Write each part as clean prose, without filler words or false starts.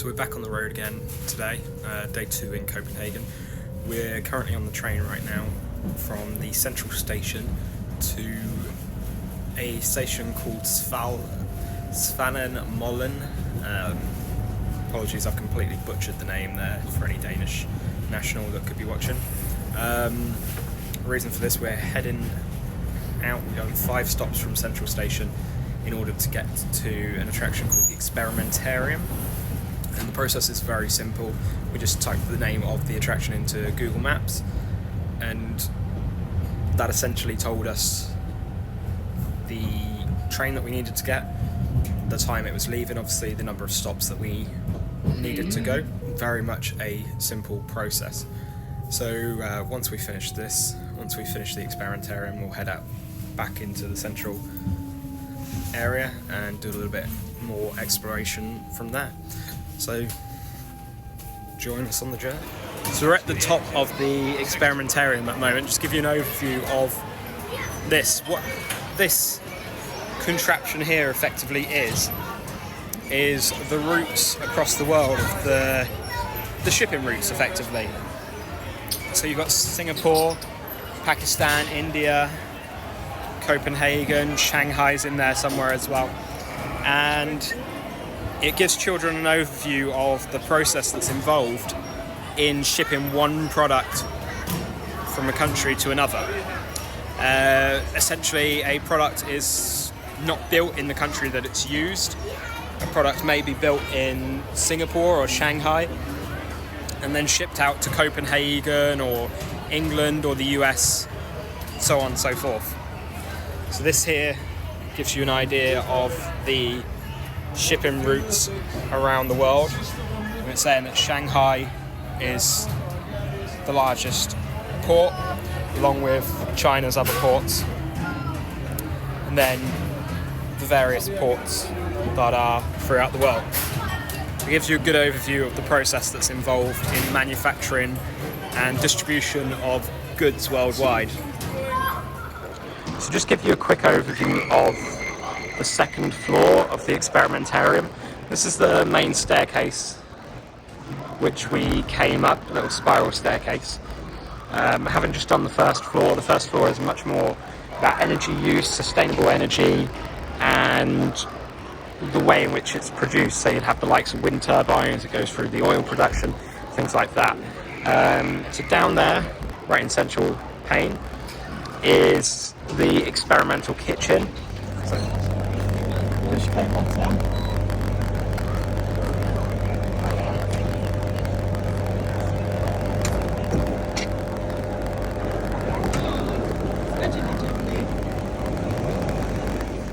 So we're back on the road again today, day 2 in Copenhagen. We're currently on the train right now from the central station to a station called Svanenmollen. Apologies, I've completely butchered the name there for any Danish national that could be watching. The reason for this, we're heading out. We're going 5 stops from central station in order to get to an attraction called the Experimentarium. And the process is very simple. We just type the name of the attraction into Google Maps, and that essentially told us the train that we needed to get, the time it was leaving, obviously the number of stops that we needed to go. Very much a simple process. So once we finish the Experimentarium, we'll head out back into the central area and do a little bit more exploration from there. So join us on the journey. So we're at the top of the Experimentarium at the moment. Just give you an overview of this. What this contraption here effectively is the routes across the world of the shipping routes effectively. So you've got Singapore, Pakistan, India, Copenhagen, Shanghai's in there somewhere as well. And it gives children an overview of the process that's involved in shipping one product from a country to another. Essentially, a product is not built in the country that it's used. A product may be built in Singapore or Shanghai and then shipped out to Copenhagen or England or the US, so on and so forth. So this here gives you an idea of the shipping routes around the world. We're saying that Shanghai is the largest port, along with China's other ports, and then the various ports that are throughout the world. It gives you a good overview of the process that's involved in manufacturing and distribution of goods worldwide. So just give you a quick overview of the second floor of the Experimentarium. This is the main staircase which we came up, a little spiral staircase. I haven't just done the first floor. The first floor is much more about energy use, sustainable energy, and the way in which it's produced. So you'd have the likes of wind turbines, it goes through the oil production, things like that. So down there, right in central pane, is the experimental kitchen.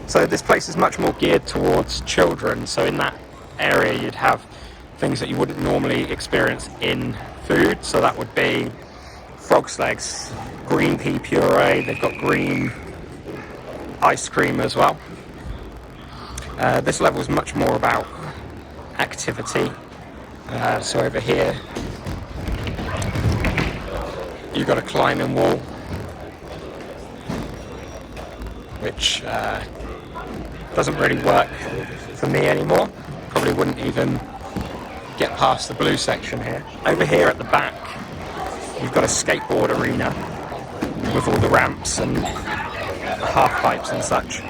So this place is much more geared towards children. So in that area you'd have things that you wouldn't normally experience in food. So that would be frog's legs, green pea puree, they've got green ice cream as well. This level is much more about activity. So over here you've got a climbing wall, which doesn't really work for me anymore. Probably wouldn't even get past the blue section here. Over here at the back you've got a skateboard arena with all the ramps and half pipes and such.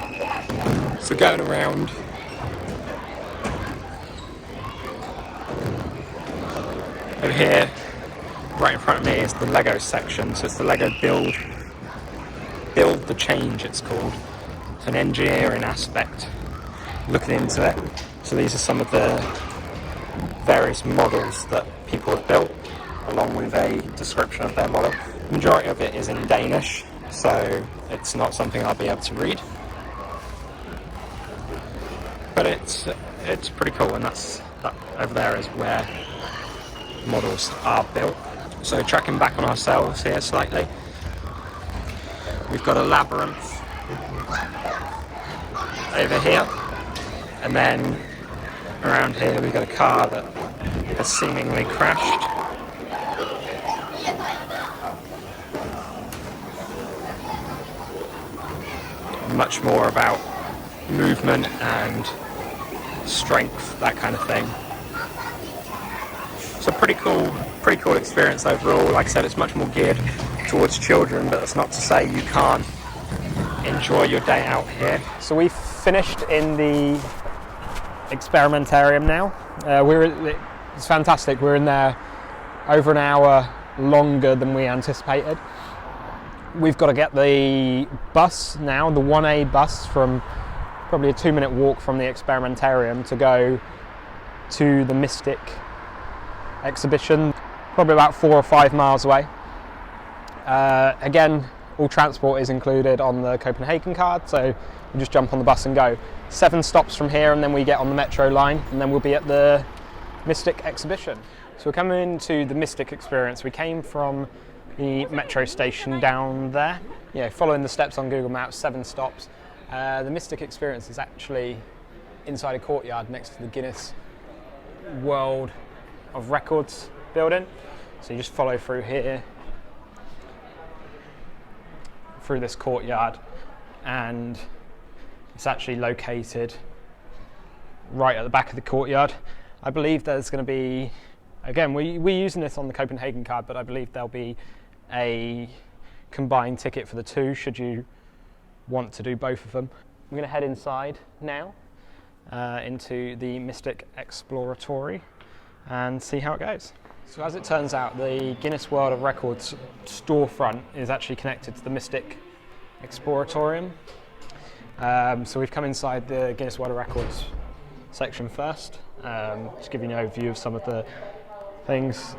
So going around, over here, right in front of me, is the Lego section. So it's the Lego Build the Change, it's called. It's an engineering aspect, looking into it. So these are some of the various models that people have built, along with a description of their model. The majority of it is in Danish, so it's not something I'll be able to read. But it's pretty cool, and that over there is where models are built. So tracking back on ourselves here slightly, we've got a labyrinth over here, and then around here we've got a car that has seemingly crashed. Much more about movement and strength, that kind of thing. So pretty cool experience overall. Like I said, it's much more geared towards children, but that's not to say you can't enjoy your day out here. So we've finished in the Experimentarium now. It's fantastic. We're in there over an hour longer than we anticipated. We've got to get the bus now, the 1A bus, from probably a 2-minute walk from the Experimentarium to go to the Mystic exhibition, probably about 4 or 5 miles away. Again, all transport is included on the Copenhagen Card, so you just jump on the bus and go. 7 stops from here, and then we get on the metro line, and then we'll be at the Mystic exhibition. So we're coming into the Mystic experience. We came from the metro station down there, following the steps on Google Maps, 7 stops. The Mystic experience is actually inside a courtyard next to the Guinness World of Records building. So you just follow through here, through this courtyard, and it's actually located right at the back of the courtyard. I believe there's going to be, again, we're using this on the Copenhagen Card, but I believe there'll be a combined ticket for the 2 should you want to do both of them. I'm going to head inside now into the Mystic Exploratorium and see how it goes. So as it turns out, the Guinness World of Records storefront is actually connected to the Mystic Exploratorium. So we've come inside the Guinness World of Records section first. Just giving you an overview of some of the things.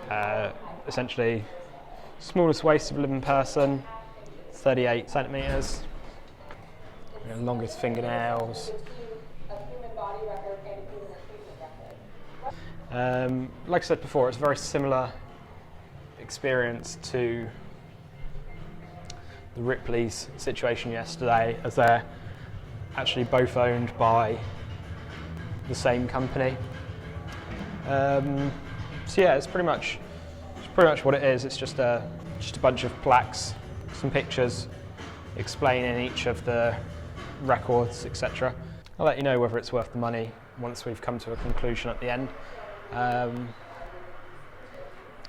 Essentially, smallest waist of a living person, 38 centimetres. Longest fingernails. Like I said before, it's a very similar experience to the Ripley's situation yesterday, as they're actually both owned by the same company. So yeah, it's pretty much what it is. It's just a bunch of plaques, some pictures explaining each of the records, etc. I'll let you know whether it's worth the money once we've come to a conclusion at the end.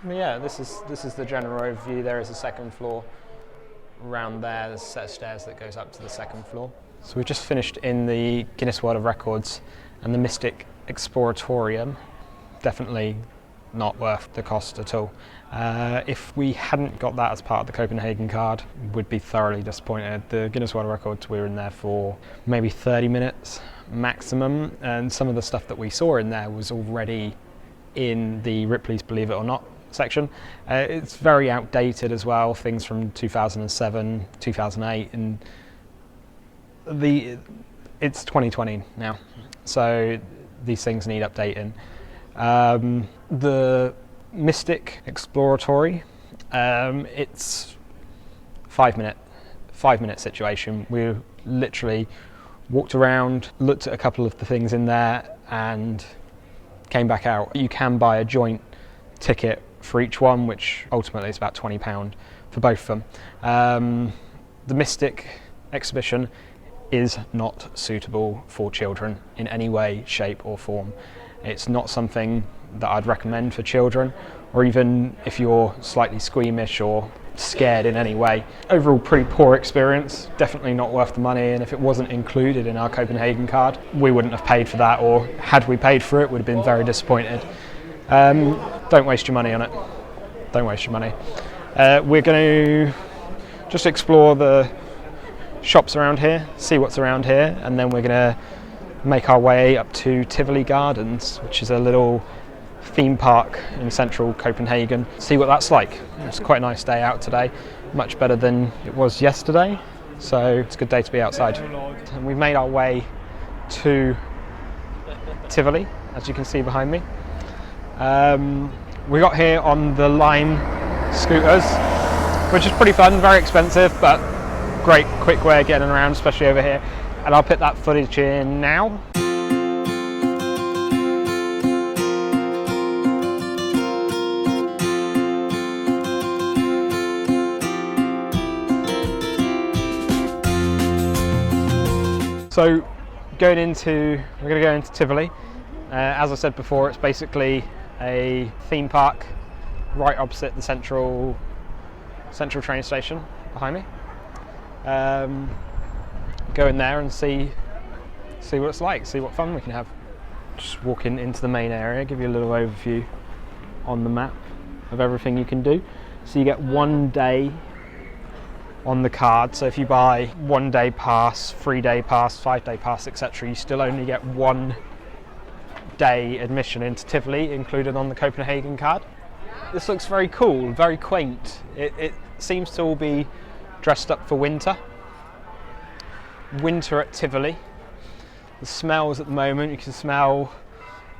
Yeah, this is the general overview. There is a second floor around there. There's a set of stairs that goes up to the second floor. So we've just finished in the Guinness World of Records and the Mystic Exploratorium. Definitely not worth the cost at all. If we hadn't got that as part of the Copenhagen Card, we'd be thoroughly disappointed. The Guinness World Records, we were in there for maybe 30 minutes maximum, and some of the stuff that we saw in there was already in the Ripley's Believe It or Not section. It's very outdated as well, things from 2007, 2008, and it's 2020 now, so these things need updating. The Mystic Exploratory, it's 5 minute situation. We literally walked around, looked at a couple of the things in there, and came back out. You can buy a joint ticket for each one, which ultimately is about £20 for both of them. The Mystic exhibition is not suitable for children in any way, shape or form. It's not something that I'd recommend for children, or even if you're slightly squeamish or scared in any way. Overall, pretty poor experience, definitely not worth the money, and if it wasn't included in our Copenhagen Card, we wouldn't have paid for that, or had we paid for it, would have been very disappointed. Don't waste your money on it. Don't waste your money. We're going to just explore the shops around here, see what's around here, and then we're going to make our way up to Tivoli Gardens, which is a little theme park in central Copenhagen. See what that's like. It's quite a nice day out today, much better than it was yesterday, so it's a good day to be outside. And we've made our way to Tivoli, as you can see behind me. We got here on the Lime scooters, which is pretty fun, very expensive, but great quick way of getting around, especially over here. And I'll put that footage in now. So we're going to go into Tivoli. As I said before, it's basically a theme park right opposite the central train station behind me. Go in there and see what it's like, see what fun we can have. Just walking into the main area, give you a little overview on the map of everything you can do. So you get 1 day on the card, so if you buy 1 day pass, 3 day pass, 5 day pass, etc., you still only get 1 day admission into Tivoli included on the Copenhagen Card. This looks very cool, very quaint. It seems to all be dressed up for winter. Winter at Tivoli. The smells at the moment, you can smell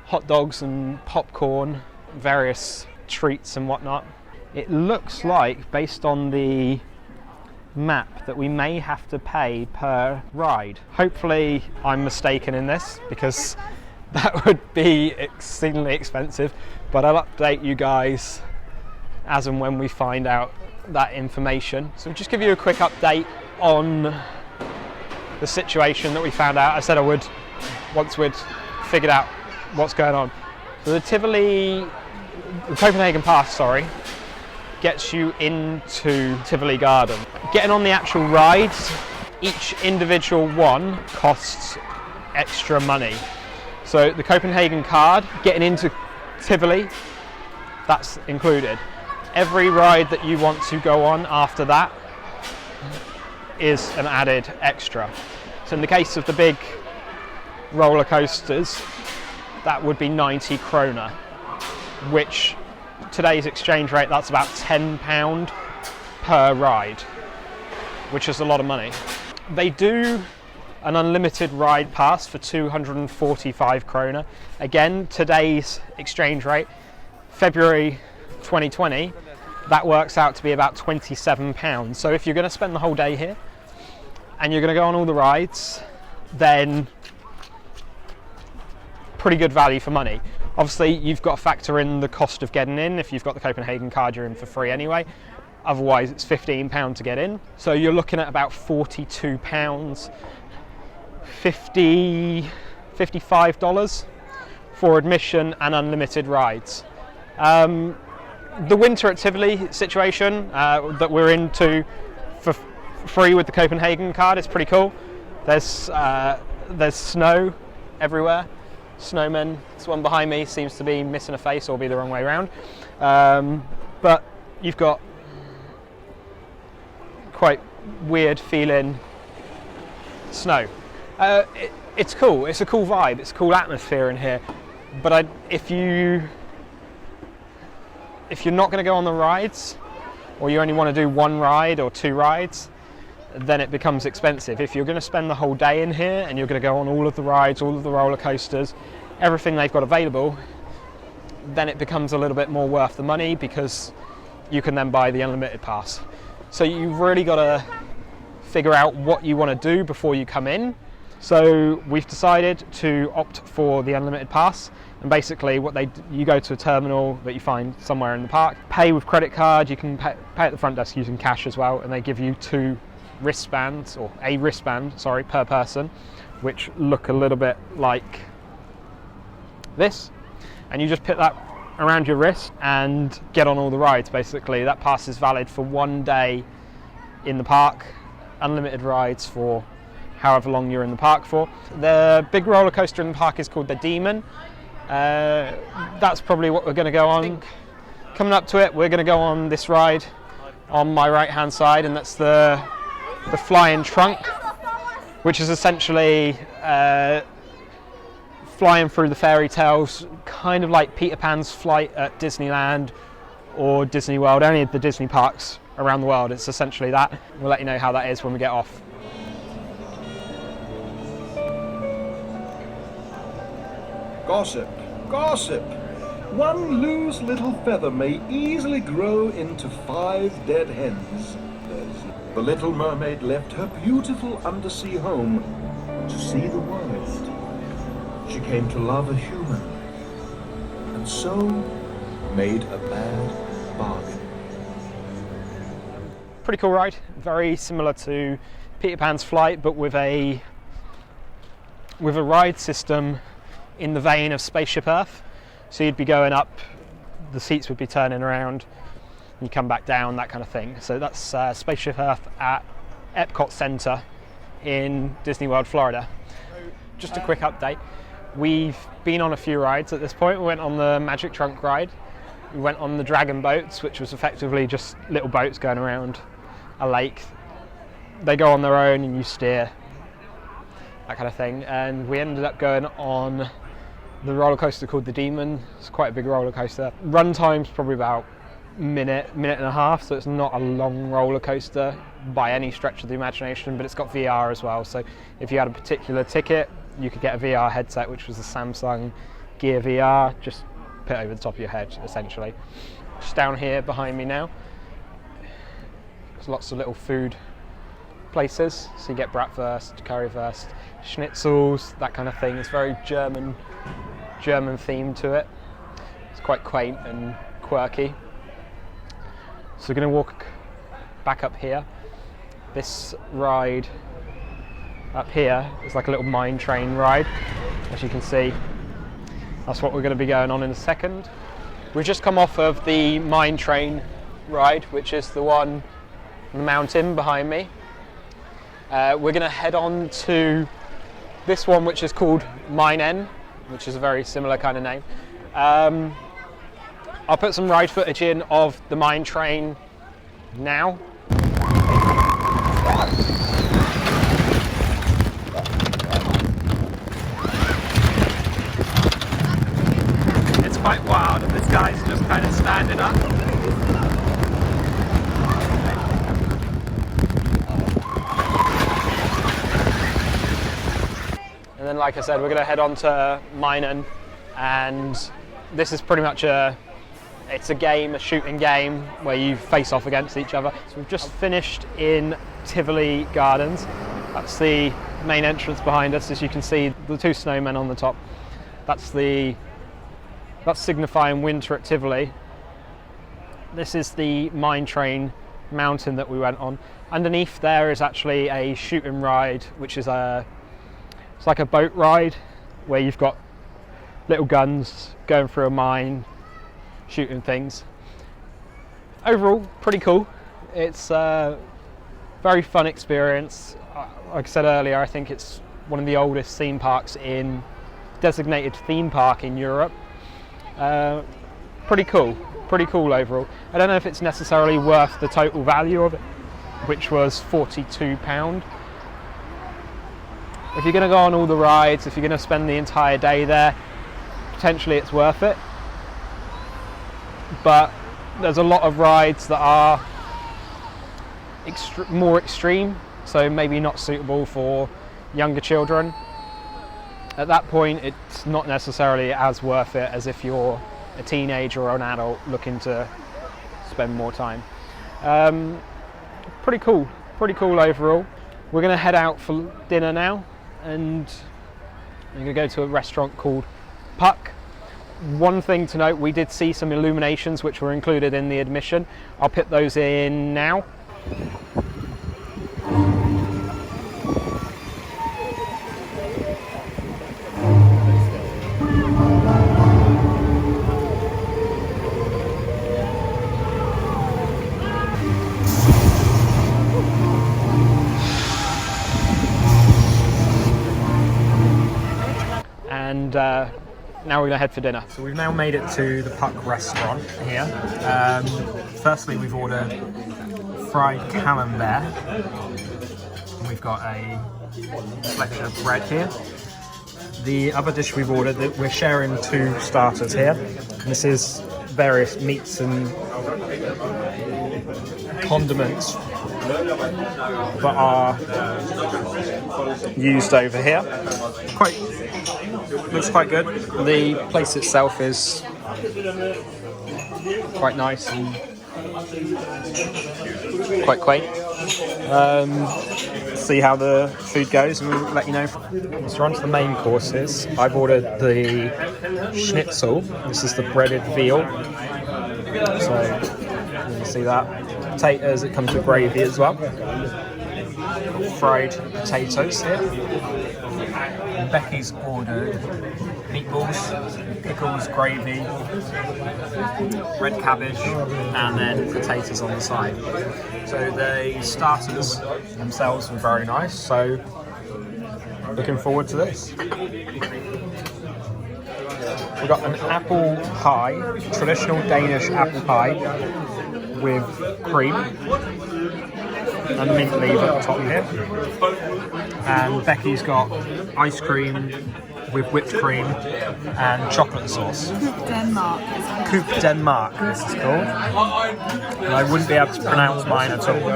hot dogs and popcorn, various treats and whatnot. It looks like, based on the map, that we may have to pay per ride. Hopefully I'm mistaken in this, because that would be exceedingly expensive, but I'll update you guys as and when we find out that information. So just give you a quick update on the situation that we found out. I said I would once we'd figured out what's going on. So the Copenhagen Pass, gets you into Tivoli Gardens. Getting on the actual rides, each individual one costs extra money. So the Copenhagen Card, getting into Tivoli, that's included. Every ride that you want to go on after that is an added extra. So in the case of the big roller coasters, that would be 90 kroner, which today's exchange rate, that's about £10 per ride, which is a lot of money. They do an unlimited ride pass for 245 kroner. Again, today's exchange rate, February 2020, that works out to be about £27. So if you're going to spend the whole day here and you're going to go on all the rides, then pretty good value for money. Obviously, you've got to factor in the cost of getting in. If you've got the Copenhagen Card, you're in for free anyway. Otherwise, it's £15 to get in. So you're looking at about £42, $55 for admission and unlimited rides. The winter at Tivoli situation that we're into for free with the Copenhagen Card is pretty cool. There's snow everywhere. Snowmen. This one behind me seems to be missing a face, or be the wrong way around. But you've got quite weird feeling snow. It's cool. It's a cool vibe. It's a cool atmosphere in here. But if you're not going to go on the rides, or you only want to do 1 ride or 2 rides, then it becomes expensive. If you're going to spend the whole day in here and you're going to go on all of the rides, all of the roller coasters, everything they've got available, then it becomes a little bit more worth the money, because you can then buy the unlimited pass. So you've really got to figure out what you want to do before you come in. So we've decided to opt for the unlimited pass, and basically you go to a terminal that you find somewhere in the park, pay with credit card. You can pay at the front desk using cash as well, and they give you 2 wristbands, or a wristband, per person, which look a little bit like this, and you just put that around your wrist and get on all the rides. Basically, that pass is valid for 1 day in the park, unlimited rides for however long you're in the park for. The big roller coaster in the park is called the Demon. That's probably what we're going to go on. Coming up to it, we're going to go on this ride on my right hand side, and that's the flying trunk, which is essentially flying through the fairy tales, kind of like Peter Pan's flight at Disneyland or Disney World, any of the Disney parks around the world. It's essentially that. We'll let you know how that is when we get off. Gossip, gossip. One loose little feather may easily grow into 5 dead hens. The little mermaid left her beautiful undersea home to see the world. She came to love a human, and so made a bad bargain. Pretty cool ride, very similar to Peter Pan's flight, but with a ride system in the vein of Spaceship Earth, So you'd be going up, the seats would be turning around, you come back down, that kind of thing. So that's Spaceship Earth at Epcot Center in Disney World, Florida. Just a quick update. We've been on a few rides at this point. We went on the Magic Trunk ride. We went on the Dragon boats, which was effectively just little boats going around a lake. They go on their own and you steer, that kind of thing. And we ended up going on the roller coaster called the Demon. It's quite a big roller coaster. Run time's probably about minute and a half, so it's not a long roller coaster by any stretch of the imagination, but it's got VR as well. So if you had a particular ticket, you could get a VR headset, which was the Samsung Gear VR, just put over the top of your head, essentially. Just down here behind me now, there's lots of little food places. So you get bratwurst, currywurst, schnitzels, that kind of thing. It's very German theme to it. It's quite quaint and quirky. So we're going to walk back up here. This ride up here is like a little mine train ride, as you can see. That's what we're going to be going on in a second. We've just come off of the mine train ride, which is the one on the mountain behind me. We're going to head on to this one, which is called Mine N, which is a very similar kind of name. I'll put some ride footage in of the mine train now. It's quite wild, and this guy's just kind of standing up. And then, like I said, we're going to head on to Mine N, and this is pretty much it's a game, a shooting game, where you face off against each other. So we've just finished in Tivoli Gardens. That's the main entrance behind us, as you can see, the two snowmen on the top. That's signifying winter at Tivoli. This is the mine train mountain that we went on. Underneath there is actually a shooting ride, which is it's like a boat ride where you've got little guns going through a mine, shooting things. Overall, pretty cool. It's a very fun experience. Like I said earlier, I think it's one of the oldest theme parks designated theme park in Europe. Pretty cool overall. I don't know if it's necessarily worth the total value of it, which was £42. If you're going to go on all the rides, if you're going to spend the entire day there, potentially it's worth it. But there's a lot of rides that are more extreme, so maybe not suitable for younger children. At that point, it's not necessarily as worth it as if you're a teenager or an adult looking to spend more time. Pretty cool overall. We're going to head out for dinner now, and we're going to go to a restaurant called PUK. One thing to note, we did see some illuminations which were included in the admission. I'll put those in now. And now we're going to head for dinner. So we've now made it to the PUK restaurant here. Firstly, we've ordered fried camembert. And we've got a selection of bread here. The other dish we've ordered, we're sharing two starters here. And this is various meats and condiments that are used over here. Looks quite good. The place itself is quite nice and quite quaint. See how the food goes and we'll let you know. So we're on to the main courses. I've ordered the schnitzel. This is the breaded veal. So you can see that. Potatoes, it comes with gravy as well. Fried potatoes here. Becky's ordered meatballs, pickles, gravy, red cabbage, and then potatoes on the side. So the starters themselves were very nice, so looking forward to this. We've got an apple pie, traditional Danish apple pie with cream and mint leaf at the top here. And Becky's got ice cream with whipped cream and chocolate sauce. Denmark. Coop Denmark, this is called. And I wouldn't be able to pronounce mine at all.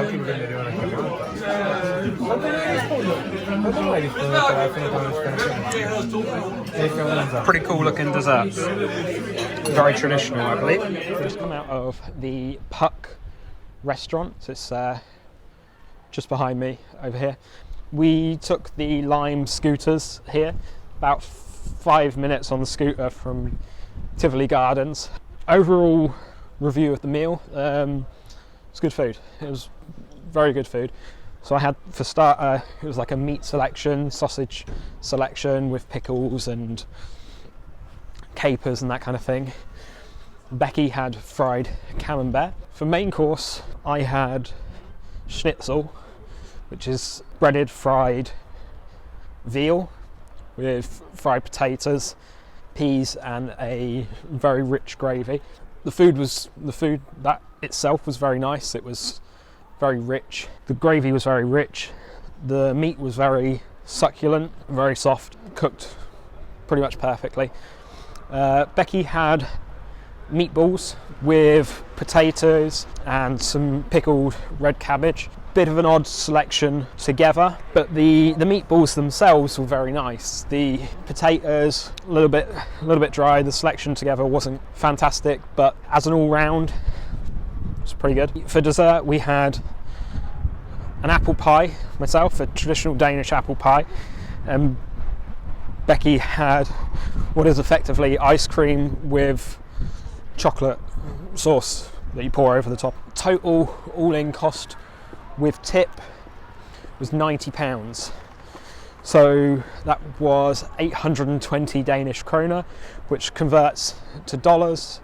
Pretty cool looking desserts. Very traditional, I believe. We've just come out of the PUK restaurant. So it's just behind me over here. We took the Lime scooters here, about 5 minutes on the scooter from Tivoli Gardens. Overall review of the meal, it's good food. It was very good food. So I had, for starter, it was like a meat selection, sausage selection with pickles and capers and that kind of thing. Becky had fried camembert. For main course, I had schnitzel, which is breaded fried veal with fried potatoes, peas, and a very rich gravy. The food that itself was very nice. It was very rich. The gravy was very rich. The meat was very succulent, very soft, cooked pretty much perfectly. Becky had meatballs with potatoes and some pickled red cabbage. Bit of an odd selection together, but the meatballs themselves were very nice. The potatoes a little bit dry. The selection together wasn't fantastic, but as an all-round, it was pretty good. For dessert, we had an apple pie, myself, a traditional Danish apple pie. Becky had what is effectively ice cream with chocolate sauce that you pour over the top. Total all-in cost with tip was £90. So that was 820 Danish kroner, which converts to dollars,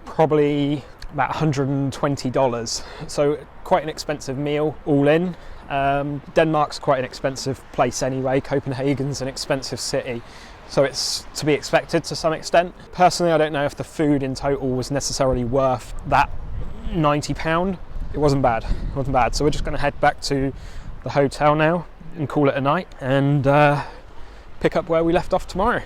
probably about $120. So quite an expensive meal all in. Denmark's quite an expensive place anyway. Copenhagen's an expensive city, so it's to be expected to some extent. Personally, I don't know if the food in total was necessarily worth that £90. It wasn't bad, So we're just going to head back to the hotel now and call it a night and pick up where we left off tomorrow.